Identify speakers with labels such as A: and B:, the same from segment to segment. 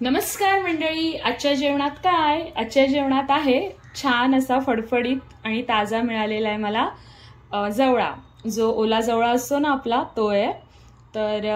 A: नमस्कार मंडळी. आजच्या जेवणात काय? आजच्या जेवणात आहे छान असा फडफडीत आणि ताजा मिळालेला आहे मला जवळा. जो ओला जवळा असतो ना आपला, तो आहे. तर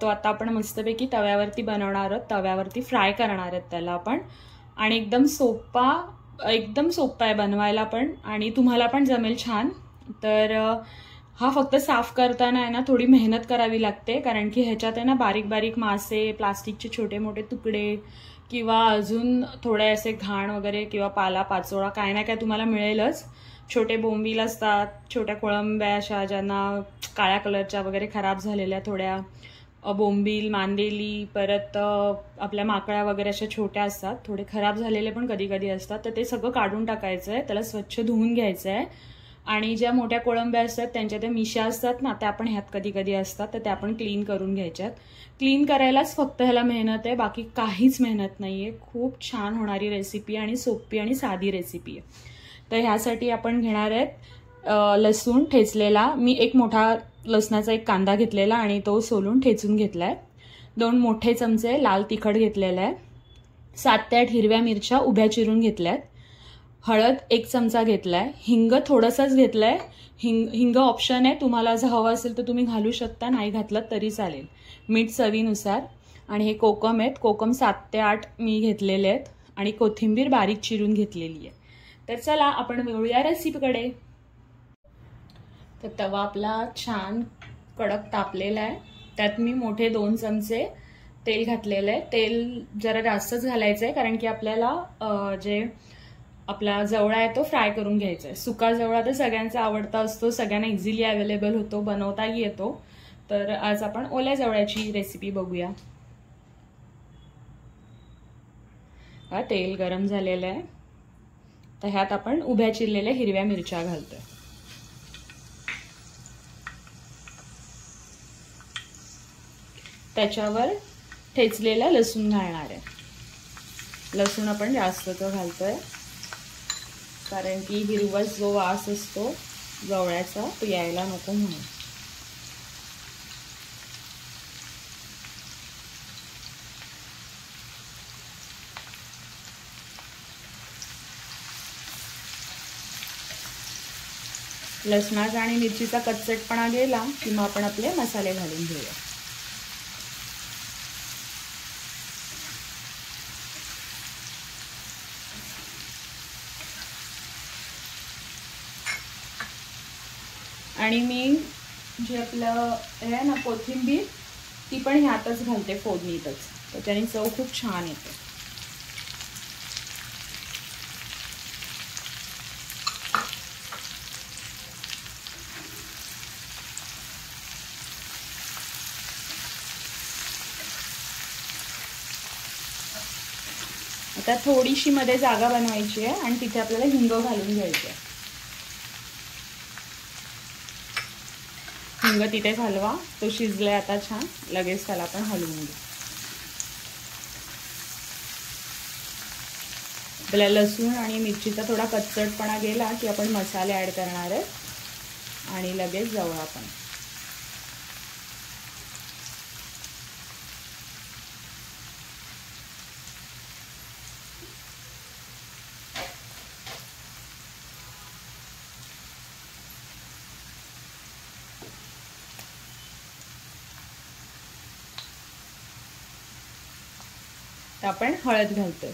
A: तो आता आपण मस्तपैकी तव्यावरती बनवणार आहोत. तव्यावरती फ्राय करणार आहोत त्याला आपण. आणि एकदम सोपा आहे बनवायला पण, आणि तुम्हाला पण जमेल छान. तर हा फक्त साफ करताना आहे ना थोडी मेहनत करावी लागते, कारण की ह्याच्यात आहे ना बारीक बारीक मासे, प्लास्टिकचे छोटे मोठे तुकडे किंवा अजून थोडे असे घाण वगैरे किंवा पाला पाचोळा काय ना काय तुम्हाला मिळेलच. छोटे बोंबील असतात, छोट्या कोळंब्या अशा ज्यांना काळ्या कलरच्या वगैरे खराब झालेल्या, थोड्या बोंबील, मांदेली, परत आपल्या माकळ्या वगैरे अशा छोट्या असतात, थोडे खराब झालेले पण कधी कधी असतात. तर ते सगळं काढून टाकायचं आहे, त्याला स्वच्छ धुवून घ्यायचं आहे. आणि ज्या मोठ्या कोळंब्या असतात त्यांच्या त्या मिशा असतात ना, त्या पण ह्यात कधी कधी असतात, तर त्या पण क्लीन करून घ्यायच्यात. क्लीन करायलाच फक्त ह्याला मेहनत आहे, बाकी काहीच मेहनत नाहीये. खूप छान होणारी रेसिपी आणि सोपी आणि साधी रेसिपी आहे. तर ह्यासाठी आपण घेणार आहेत लसूण ठेचलेला. मी एक मोठा लसणाचा एक कांदा घेतलेला आणि तो सोलून ठेचून घेतलाय. 2 मोठे चमचे लाल तिखट घेतलेलं आहे. 7 ते 8 हिरव्या मिरच्या उभ्या चिरून घेतल्यात. हळद 1 चमचा घेतलाय. हिंग थोडंसंच घेतलंय. हिंग ऑप्शन आहे, तुम्हाला जर हवं असेल तर तुम्ही घालू शकता, नाही घातलं तरी चालेल. मीठ चवीनुसार. आणि हे कोकम आहेत, कोकम 7 ते 8 मी घेतलेले आहेत. आणि कोथिंबीर बारीक चिरून घेतलेली आहे. तर चला आपण वळूया रेसिपीकडे. तर तवा आपला छान कडक तापलेला आहे. त्यात मी मोठे 2 चमचे तेल घातलेलं आहे. तेल जरा जास्तच घालायचं आहे, कारण की आपल्याला जे आपला जवळा आहे तो फ्राय करून घ्यायचा आहे. सुका जवळा तर सगळ्यांचा आवडता असतो, सगळ्यांना इझिली अवेलेबल होतो, बनवताही येतो. तर आज आपण ओल्या जवळ्याची रेसिपी बघूया. तेल गरम झालेलं आहे, तर ह्यात आपण उभ्या चिरलेल्या हिरव्या मिरच्या घालतोय. त्याच्यावर ठेचलेला लसूण घालणार आहे. लसूण आपण जास्तच घालतोय, कारण की हिरवस जो वास असतो जवळ्याचा तो यायला नको म्हणून. लसणाचा आणि मिरचीचा कच्चटपणा गेला की मग आपण आपले मसाले घालून घेऊया. आणि मी जे आपलं हे आहे ना कोथिंबीर, ती पण ह्यातच घालते फोडणीतच, त्याच्याने चव खूप छान येते. आता थोडीशी मध्ये जागा बनवायची आहे आणि तिथे आपल्याला हिंग घालून घ्यायचं आहे. हिंग तिथे घालवा, तो शिजलाय आता छान. लगेच त्याला आपण हलवून घेऊ. आपल्या लसूण आणि मिरचीचा थोडा कच्चटपणा गेला की आपण मसाले ऍड करणार आहे आणि लगेच जाऊ आपण. आपण हळद घालतोय.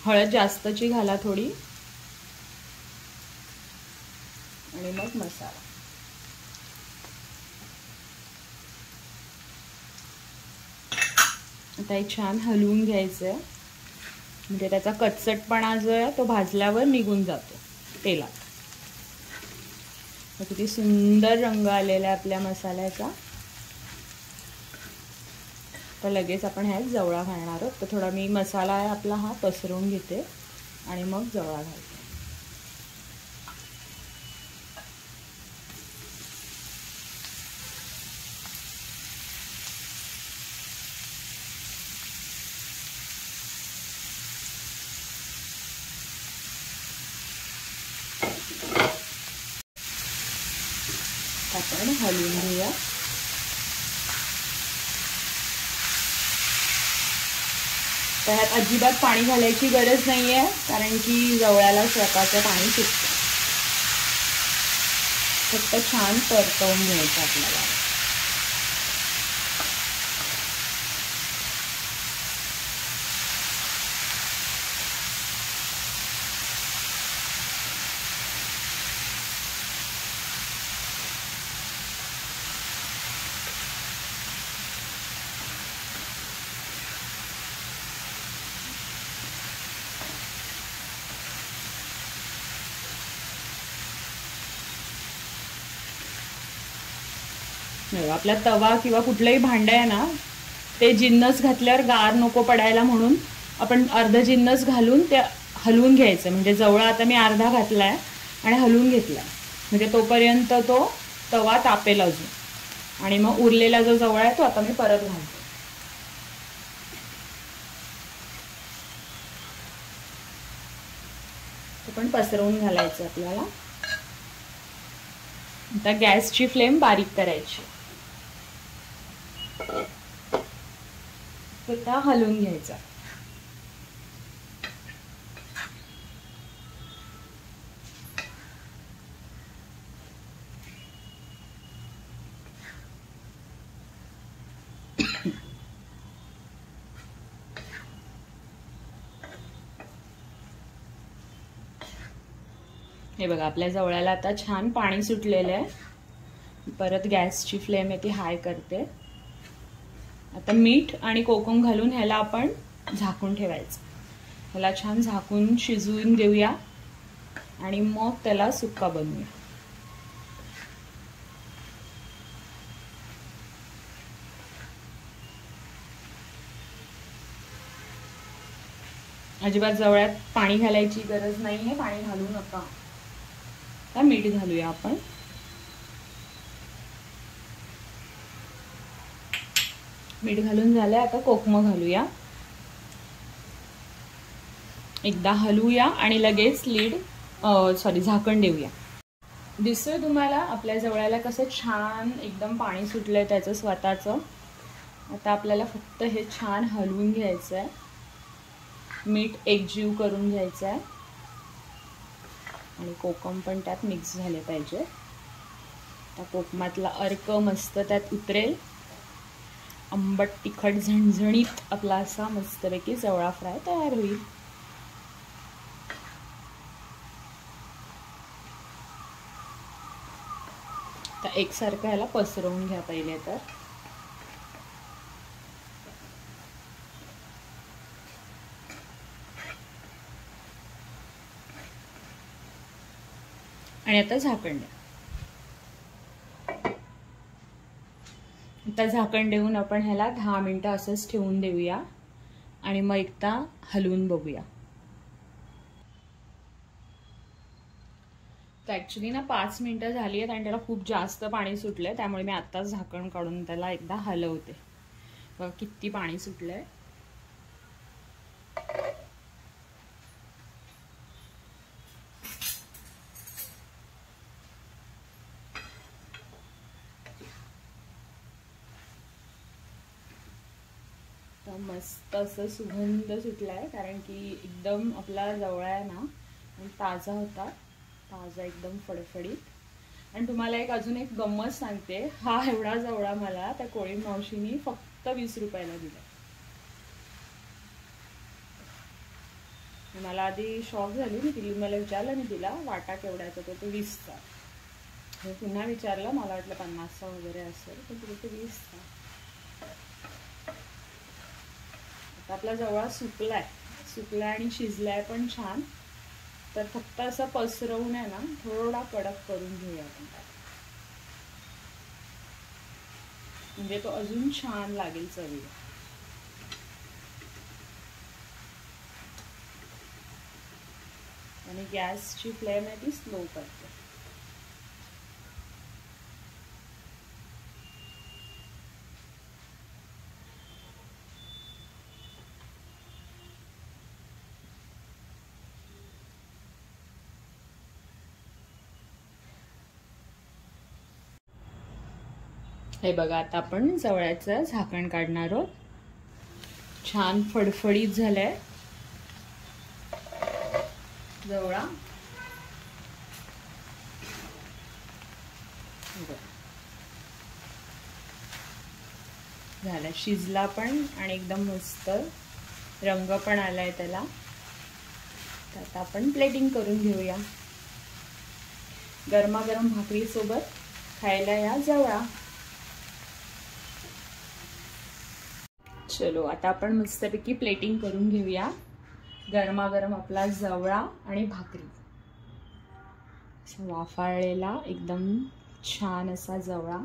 A: हळद जास्तची घाला थोडी, आणि मग मसाला. आता हे छान हलवून घ्यायचंय, म्हणजे त्याचा कच्चटपणा जो आहे तो भाजल्यावर निघून जातो तेलात. किती सुंदर रंग आलेला आहे आपल्या मसाल्याचा. तर लगेच आपण ह्यात जवळा घालणार आहोत. तर थोडा मी मसाला आहे आपला हा पसरवून घेते आणि मग जवळा घालते. आपण हलवून घेऊया. तर ह्यात अजिबात पाणी घालायची गरज नाही आहे, कारण की जवळ्याला स्वतःचं पाणी सुटतं. फक्त छान परतवून घ्यायचं आपल्याला. आपला तवा किंवा कुठलंही भांडं आहे ना, ते जिन्नस घातल्यावर गार नको पडायला म्हणून आपण अर्ध जिन्नस घालून ते हलवून घ्यायचं. म्हणजे जवळ आता मी अर्धा घातलाय आणि हलवून घेतलाय, म्हणजे तोपर्यंत तो तवा तापेल अजून. आणि मग उरलेला जो जवळ आहे तो आता मी परत घालते. तो पण पसरवून घालायचं आपल्याला. आता गॅसची फ्लेम बारीक करायची. आता हलवून घ्यायचा. हे बघा, आपल्या जवळ्याला आता छान पाणी सुटलेलं आहे. परत गॅसची फ्लेम आहे ती हाय करते. आता मीठ आणि कोकम घालून ह्याला आपण झाकून ठेवायचं. ह्याला छान झाकून शिजवून देऊया आणि मग त्याला सुक्का बनवूया. अजिबात जवळ्यात पाणी घालायची गरज नाहीये, पाणी घालू नका. आता मीठ घालूया आपण. मीठ घालून झालंय. आता कोकम घालूया. एकदा हलवूया आणि लगेच झाकण देऊया. दिसतोय तुम्हाला आपल्या जवळ्याला कसं छान एकदम पाणी सुटलंय त्याचं स्वतःचं. आता आपल्याला फक्त हे छान हलवून घ्यायचं आहे. मीठ एकजीव करून घ्यायचं आहे आणि कोकम पण त्यात मिक्स झाले पाहिजे. त्या कोकमातला अर्क मस्त त्यात उतरेल. आंबट तिखट झणझणीत आपला असा मस्तपैकी जवळा फ्राय तयार होईल. आता एकसारखं ह्याला पसरवून घ्या पहिले तर. आणि आता झाकण द्या. आता झाकण देऊन आपण ह्याला 10 मिनिटं असंच ठेवून देऊया आणि मग एकदा हलवून बघूया. तर ॲक्च्युली ना 5 मिनिटं झाली आहेत आणि त्याला खूप जास्त पाणी सुटलंय, त्यामुळे मी आत्ताच झाकण काढून त्याला एकदा हलवते. बघा किती पाणी सुटलंय. मस्त असं सुगंध सुटलाय, कारण की एकदम आपला जवळा आहे ना आणि ताजा होता. ताजा एकदम फडफडीत. आणि तुम्हाला अजून एक गंमत सांगते. हा एवढा जवळा मला त्या कोळी मावशीनी फक्त 20 रुपयाला दिला. मला आधी शॉक झाली. मला विचारलं, मी दिला वाटा केवढ्याचा, तो 20चा. पुन्हा विचारलं, मला वाटलं 50चा वगैरे असेल, पण तिथे 20चा. आपला जवळा सुकलाय आणि शिजलाय पण छान. तर फक्त असं पसरवून आहे ना थोडा कडक करून घेऊया आपण, म्हणजे तो अजून छान लागेल चवीला. आणि गॅसची फ्लेम आहे ती स्लो करते. हे बघा, आता आपण जवळ्याचं झाकण काढणार आहोत. छान फडफडीत झालाय जवळा. झाला, शिजला पण आणि एकदम मस्त रंग पण आलाय त्याला. तर आता आपण प्लेटिंग करून घेऊया. गरमागरम भाकरी सोबत खायला या जवळा. चलो आता आपण मस्तपैकी प्लेटिंग करून घेऊया. गरमागरम आपला जवळा आणि भाकरी, वाफाळलेला एकदम छान असा जवळा.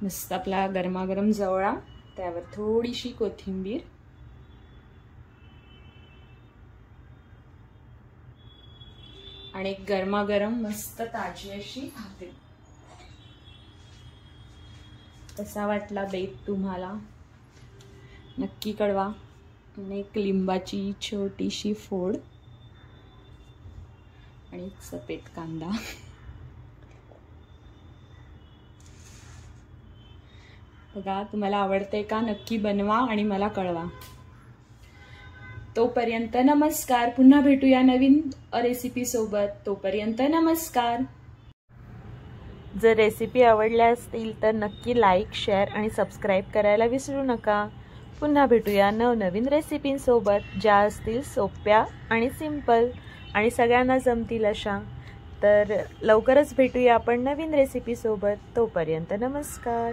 A: मस्त आपला गरमागरम जवळा, त्यावर थोडीशी कोथिंबीर आणि गरमागरम मस्त ताजी अशी भाकरी. कसा वाटला बेत तुम्हाला नक्की कळवा. आणि एक लिंबाची छोटीशी फोड आणि सफेद कांदा. बघा तुम्हाला आवडते का, नक्की बनवा आणि मला कळवा. तोपर्यंत नमस्कार. पुन्हा भेटूया नवीन रेसिपी सोबत. तोपर्यंत नमस्कार. जर रेसिपी आवडल्या असतील तर नक्की लाईक, शेअर आणि सबस्क्राईब करायला विसरू नका. पुन्हा भेटूया नवनवीन रेसिपींसोबत ज्या असतील सोप्या आणि सिंपल आणि सगळ्यांना जमतील अशा. तर लवकरच भेटूया आपण नवीन रेसिपीसोबत. तोपर्यंत नमस्कार.